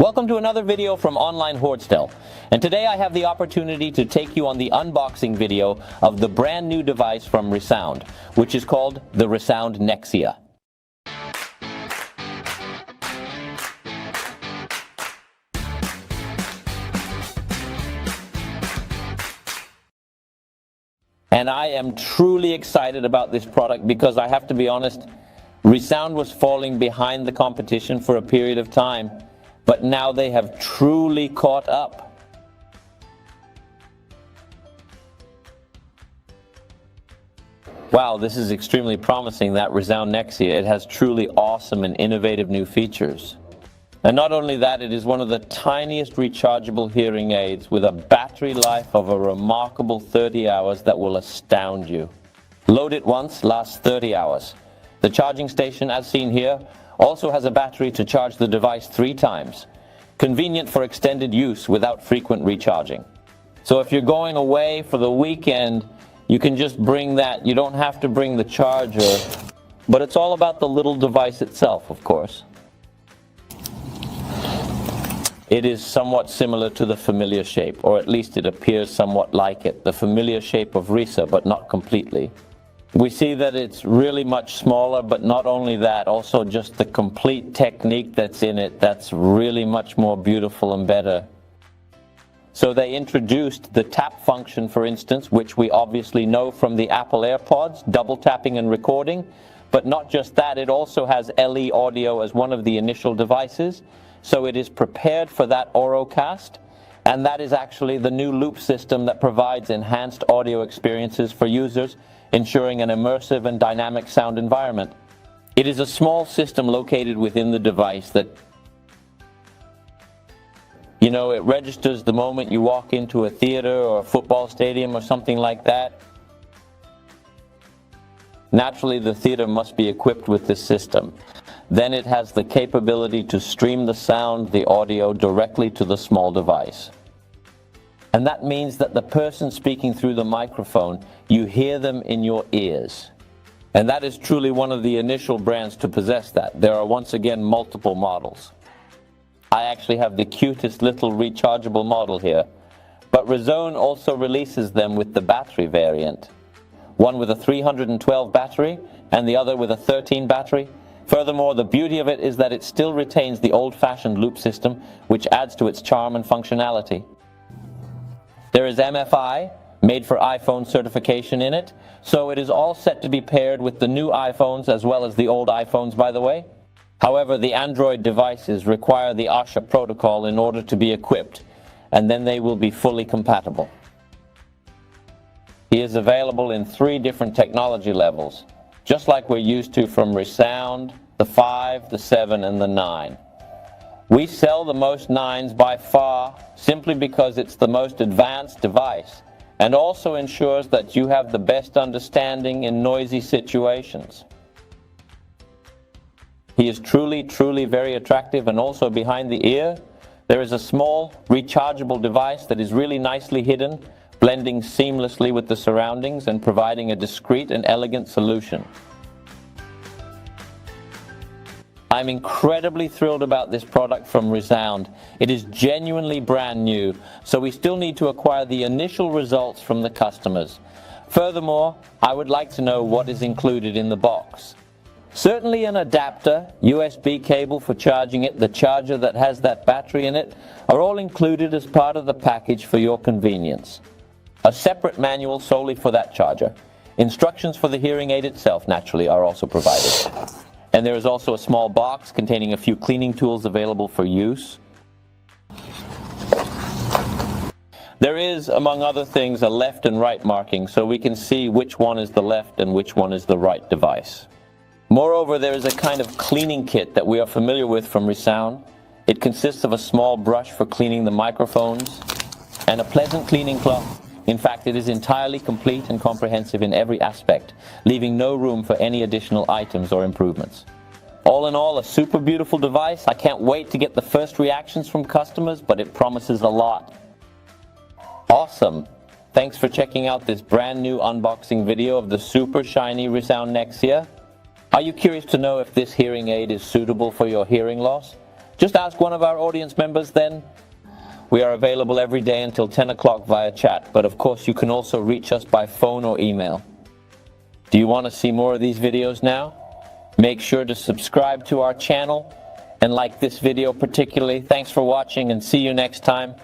Welcome to another video from Online-HearingAids, and today I have the opportunity to take you on the unboxing video of the brand new device from ReSound, which is called the ReSound Nexia. And I am truly excited about this product because I have to be honest, ReSound was falling behind the competition for a period of time. But now they have truly caught up. Wow, this is extremely promising, that ReSound Nexia. It has truly awesome and innovative new features. And not only that, it is one of the tiniest rechargeable hearing aids with a battery life of a remarkable 30 hours that will astound you. Load it once, lasts 30 hours. The charging station, as seen here, also has a battery to charge the device 3 times. Convenient for extended use without frequent recharging. So if you're going away for the weekend, you can just bring that. You don't have to bring the charger, but it's all about the little device itself, of course. It is somewhat similar to the familiar shape, or at least it appears somewhat like it, the familiar shape of ReSound, but not completely. We see that it's really much smaller, but not only that, also just the complete technique that's in it, that's really much more beautiful and better. So they introduced the tap function, for instance, which we obviously know from the Apple AirPods, double tapping and recording. But not just that, it also has LE audio as one of the initial devices. So it is prepared for that Auracast. And that is actually the new loop system that provides enhanced audio experiences for users, ensuring an immersive and dynamic sound environment. It is a small system located within the device that, it registers the moment you walk into a theater or a football stadium or something like that. Naturally, the theater must be equipped with this system. Then it has the capability to stream the sound, the audio, directly to the small device. And that means that the person speaking through the microphone, you hear them in your ears. And that is truly one of the initial brands to possess that. There are once again multiple models. I actually have the cutest little rechargeable model here. But ReSound also releases them with the battery variant. One with a 312 battery and the other with a 13 battery. Furthermore, the beauty of it is that it still retains the old-fashioned loop system, which adds to its charm and functionality. There is MFI, made for iPhone certification in it, so it is all set to be paired with the new iPhones as well as the old iPhones, by the way. However, the Android devices require the OSHA protocol in order to be equipped, and then they will be fully compatible. He is available in 3 different technology levels, just like we're used to from ReSound, the 5, the 7, and the 9. We sell the most 9s by far simply because it's the most advanced device and also ensures that you have the best understanding in noisy situations. He is truly very attractive, and also behind the ear there is a small rechargeable device that is really nicely hidden, blending seamlessly with the surroundings and providing a discreet and elegant solution. I'm incredibly thrilled about this product from ReSound. It is genuinely brand new, so we still need to acquire the initial results from the customers. Furthermore, I would like to know what is included in the box. Certainly an adapter, USB cable for charging it, the charger that has that battery in it, are all included as part of the package for your convenience. A separate manual solely for that charger. Instructions for the hearing aid itself, naturally, are also provided. And there is also a small box containing a few cleaning tools available for use. There is, among other things, a left and right marking, so we can see which one is the left and which one is the right device. Moreover, there is a kind of cleaning kit that we are familiar with from ReSound. It consists of a small brush for cleaning the microphones and a pleasant cleaning cloth. In fact, it is entirely complete and comprehensive in every aspect, leaving no room for any additional items or improvements. All in all, a super beautiful device. I can't wait to get the first reactions from customers, but it promises a lot. Awesome! Thanks for checking out this brand new unboxing video of the super shiny ReSound Nexia. Are you curious to know if this hearing aid is suitable for your hearing loss? Just ask one of our audience members then. We are available every day until 10 o'clock via chat, but of course you can also reach us by phone or email. Do you want to see more of these videos now? Make sure to subscribe to our channel and like this video particularly. Thanks for watching and see you next time.